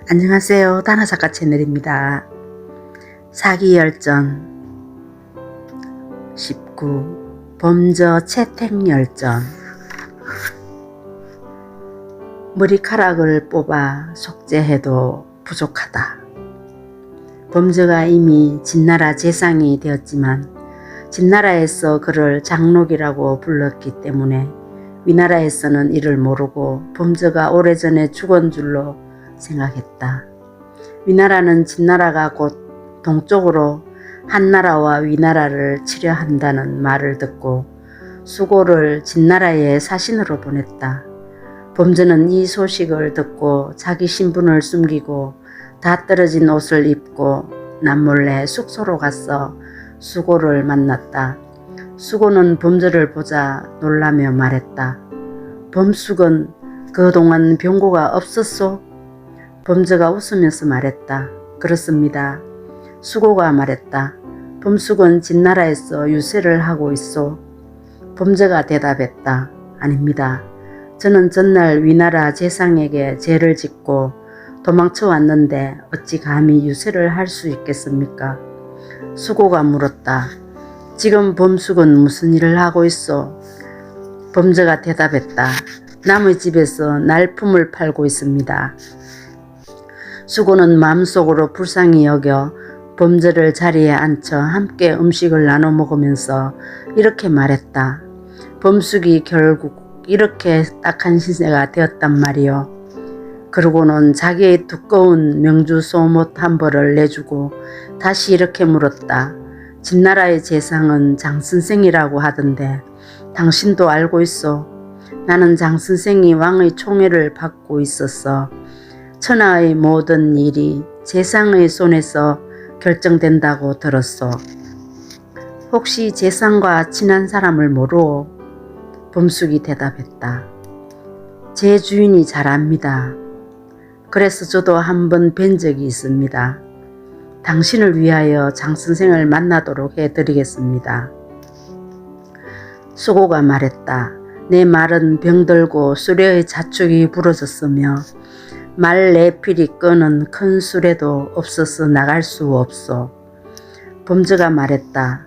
안녕하세요. 다나작가 채널입니다. 사기열전 19 범저 채택열전. 머리카락을 뽑아 속죄해도 부족하다. 범저가 이미 진나라 재상이 되었지만 진나라에서 그를 장록이라고 불렀기 때문에 위나라에서는 이를 모르고 범저가 오래전에 죽은 줄로 생각했다. 위나라는 진나라가 곧 동쪽으로 한나라와 위나라를 치려 한다는 말을 듣고 수고를 진나라에 사신으로 보냈다. 범저는 이 소식을 듣고 자기 신분을 숨기고 다 떨어진 옷을 입고 남몰래 숙소로 가서 수고를 만났다. 수고는 범저를 보자 놀라며 말했다. 범숙은 그동안 병고가 없었소? 범저가 웃으면서 말했다. 그렇습니다. 수고가 말했다. 범숙은 진나라에서 유세를 하고 있소? 범저가 대답했다. 아닙니다. 저는 전날 위나라 재상에게 죄를 짓고 도망쳐 왔는데 어찌 감히 유세를 할 수 있겠습니까? 수고가 물었다. 지금 범숙은 무슨 일을 하고 있소? 범저가 대답했다. 남의 집에서 날품을 팔고 있습니다. 수고는 마음속으로 불쌍히 여겨 범저를 자리에 앉혀 함께 음식을 나눠 먹으면서 이렇게 말했다. 범숙이 결국 이렇게 딱한 신세가 되었단 말이요. 그러고는 자기의 두꺼운 명주 소못 한 벌을 내주고 다시 이렇게 물었다. 진나라의 재상은 장선생이라고 하던데 당신도 알고 있어? 나는 장선생이 왕의 총애를 받고 있었어. 천하의 모든 일이 재상의 손에서 결정된다고 들었소. 혹시 재상과 친한 사람을 모르오? 범숙이 대답했다. 제 주인이 잘 압니다. 그래서 저도 한번 뵌 적이 있습니다. 당신을 위하여 장선생을 만나도록 해드리겠습니다. 수고가 말했다. 내 말은 병들고 수레의 자축이 부러졌으며 말 내필이 끄는 큰 수레도 없어서 나갈 수 없소. 범저가 말했다.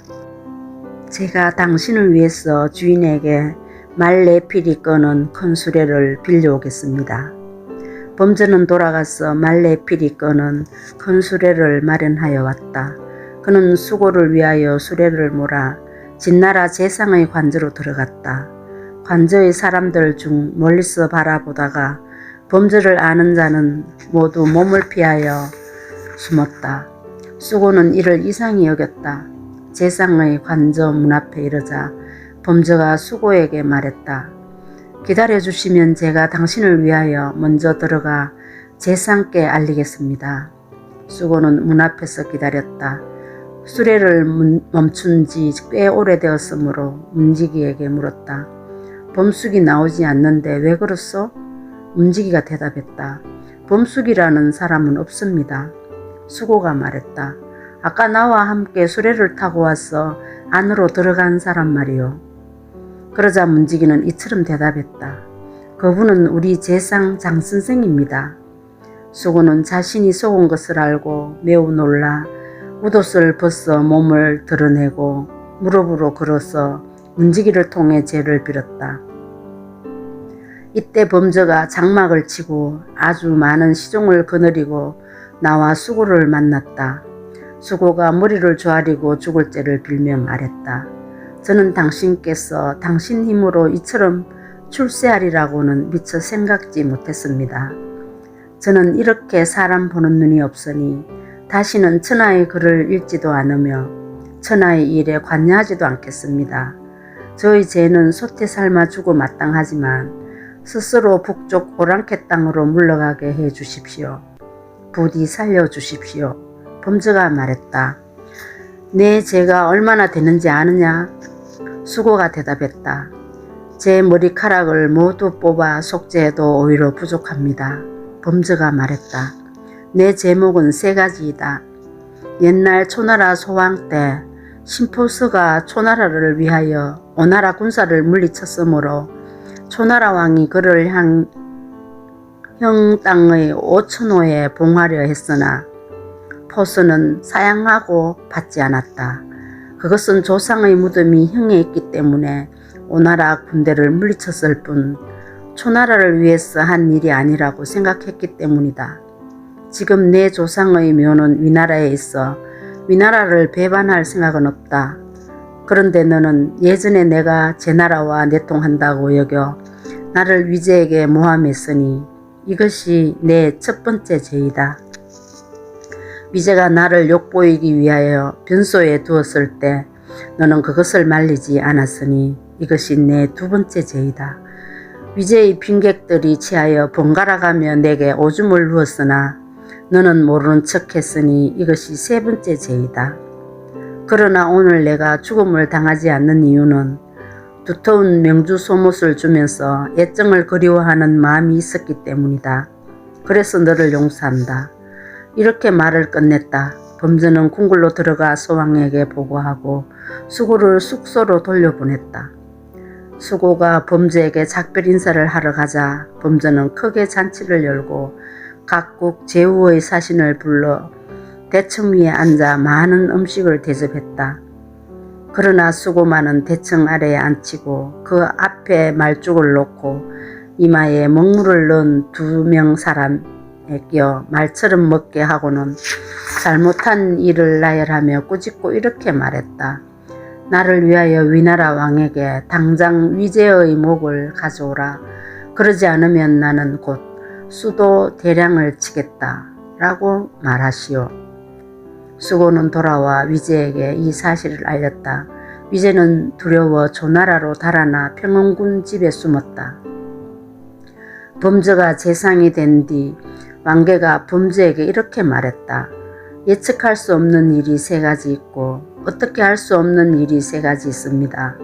제가 당신을 위해서 주인에게 말 내필이 끄는 큰 수레를 빌려오겠습니다. 범저는 돌아가서 말 내필이 끄는 큰 수레를 마련하여 왔다. 그는 수고를 위하여 수레를 몰아 진나라 재상의 관저로 들어갔다. 관저의 사람들 중 멀리서 바라보다가 범저를 아는 자는 모두 몸을 피하여 숨었다. 수고는 이를 이상히 여겼다. 재상의 관저 문 앞에 이르자 범저가 수고에게 말했다. 기다려주시면 제가 당신을 위하여 먼저 들어가 재상께 알리겠습니다. 수고는 문 앞에서 기다렸다. 수레를 멈춘 지 꽤 오래되었으므로 문지기에게 물었다. 범숙이 나오지 않는데 왜 그렇소? 문지기가 대답했다. 범숙이라는 사람은 없습니다. 수고가 말했다. 아까 나와 함께 수레를 타고 와서 안으로 들어간 사람 말이요. 그러자 문지기는 이처럼 대답했다. 그분은 우리 재상 장선생입니다. 수고는 자신이 속은 것을 알고 매우 놀라 웃옷을 벗어 몸을 드러내고 무릎으로 걸어서 문지기를 통해 죄를 빌었다. 이때 범저가 장막을 치고 아주 많은 시종을 거느리고 나와 수고를 만났다. 수고가 머리를 조아리고 죽을 죄를 빌며 말했다. 저는 당신께서 당신 힘으로 이처럼 출세하리라고는 미처 생각지 못했습니다. 저는 이렇게 사람 보는 눈이 없으니 다시는 천하의 글을 읽지도 않으며 천하의 일에 관여하지도 않겠습니다. 저의 죄는 솥에 삶아 주고 마땅하지만 스스로 북쪽 오랑캐 땅으로 물러가게 해 주십시오. 부디 살려주십시오. 범저가 말했다. 내 죄가 얼마나 되는지 아느냐? 수고가 대답했다. 제 머리카락을 모두 뽑아 속죄해도 오히려 부족합니다. 범저가 말했다. 내 제목은 3가지이다. 옛날 초나라 소왕 때 신포서가 초나라를 위하여 오나라 군사를 물리쳤으므로 초나라 왕이 그를 형 땅의 5천호에 봉하려 했으나 포스는 사양하고 받지 않았다. 그것은 조상의 무덤이 형에 있기 때문에 오나라 군대를 물리쳤을 뿐 초나라를 위해서 한 일이 아니라고 생각했기 때문이다. 지금 내 조상의 묘는 위나라에 있어 위나라를 배반할 생각은 없다. 그런데 너는 예전에 내가 제 나라와 내통한다고 여겨 나를 위제에게 모함했으니 이것이 내 첫 번째 죄이다. 위제가 나를 욕보이기 위하여 변소에 두었을 때 너는 그것을 말리지 않았으니 이것이 내 두 번째 죄이다. 위제의 빈객들이 취하여 번갈아가며 내게 오줌을 누었으나 너는 모르는 척했으니 이것이 세 번째 죄이다. 그러나 오늘 내가 죽음을 당하지 않는 이유는 두터운 명주 소못을 주면서 애정을 그리워하는 마음이 있었기 때문이다. 그래서 너를 용서한다. 이렇게 말을 끝냈다. 범저는 궁궐로 들어가 소왕에게 보고하고 수고를 숙소로 돌려보냈다. 수고가 범저에게 작별 인사를 하러 가자 범저는 크게 잔치를 열고 각국 제후의 사신을 불러 대청 위에 앉아 많은 음식을 대접했다. 그러나 수고만은 대청 아래에 앉히고 그 앞에 말죽을 놓고 이마에 먹물을 넣은 2명 사람에 끼어 말처럼 먹게 하고는 잘못한 일을 나열하며 꾸짖고 이렇게 말했다. 나를 위하여 위나라 왕에게 당장 위제의 목을 가져오라. 그러지 않으면 나는 곧 수도 대량을 치겠다 라고 말하시오. 수고는 돌아와 위제에게 이 사실을 알렸다. 위제는 두려워 조나라로 달아나 평원군 집에 숨었다. 범저가 재상이 된 뒤 왕계가 범저에게 이렇게 말했다. 예측할 수 없는 일이 3가지 있고 어떻게 할 수 없는 일이 3가지 있습니다.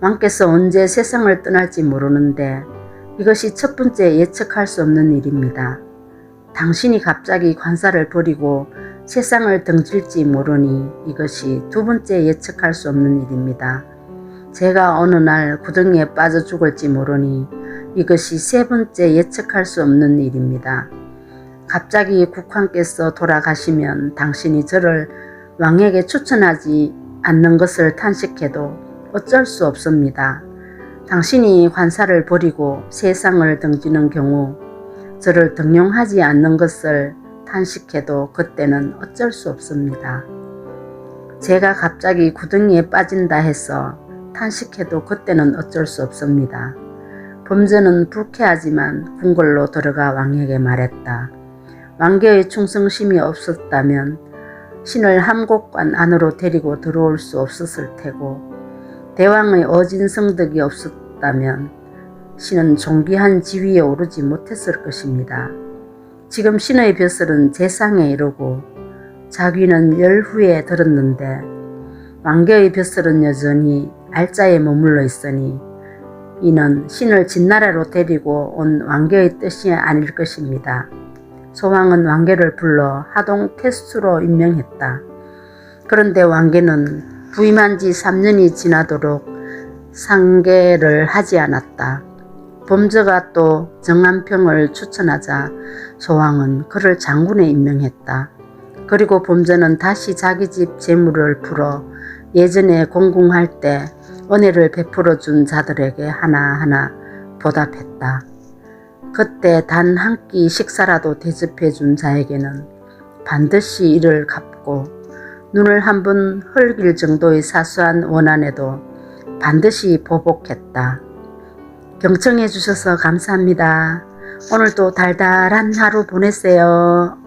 왕께서 언제 세상을 떠날지 모르는데 이것이 첫 번째 예측할 수 없는 일입니다. 당신이 갑자기 관사를 버리고 세상을 등질지 모르니 이것이 두 번째 예측할 수 없는 일입니다. 제가 어느 날 구덩이에 빠져 죽을지 모르니 이것이 세 번째 예측할 수 없는 일입니다. 갑자기 국왕께서 돌아가시면 당신이 저를 왕에게 추천하지 않는 것을 탄식해도 어쩔 수 없습니다. 당신이 관사를 버리고 세상을 등지는 경우 저를 등용하지 않는 것을 탄식해도 그때는 어쩔 수 없습니다. 제가 갑자기 구덩이에 빠진다 해서 탄식해도 그때는 어쩔 수 없습니다. 범저는 불쾌하지만 궁궐로 들어가 왕에게 말했다. 왕계의 충성심이 없었다면 신을 함곡관 안으로 데리고 들어올 수 없었을 테고 대왕의 어진성덕이 없었다면 신은 존귀한 지위에 오르지 못했을 것입니다. 지금 신의 벼슬은 재상에 이르고 자귀는 열후에 들었는데 왕계의 벼슬은 여전히 알자에 머물러 있으니 이는 신을 진나라로 데리고 온 왕계의 뜻이 아닐 것입니다. 소왕은 왕계를 불러 하동 태수로 임명했다. 그런데 왕계는 부임한 지 3년이 지나도록 상계를 하지 않았다. 범저가 또 정한평을 추천하자 소왕은 그를 장군에 임명했다. 그리고 범저는 다시 자기 집 재물을 풀어 예전에 공궁할 때 은혜를 베풀어 준 자들에게 하나하나 보답했다. 그때 단 한 끼 식사라도 대접해 준 자에게는 반드시 이를 갚고 눈을 한번 흘길 정도의 사소한 원한에도 반드시 보복했다. 경청해 주셔서 감사합니다. 오늘도 달달한 하루 보내세요.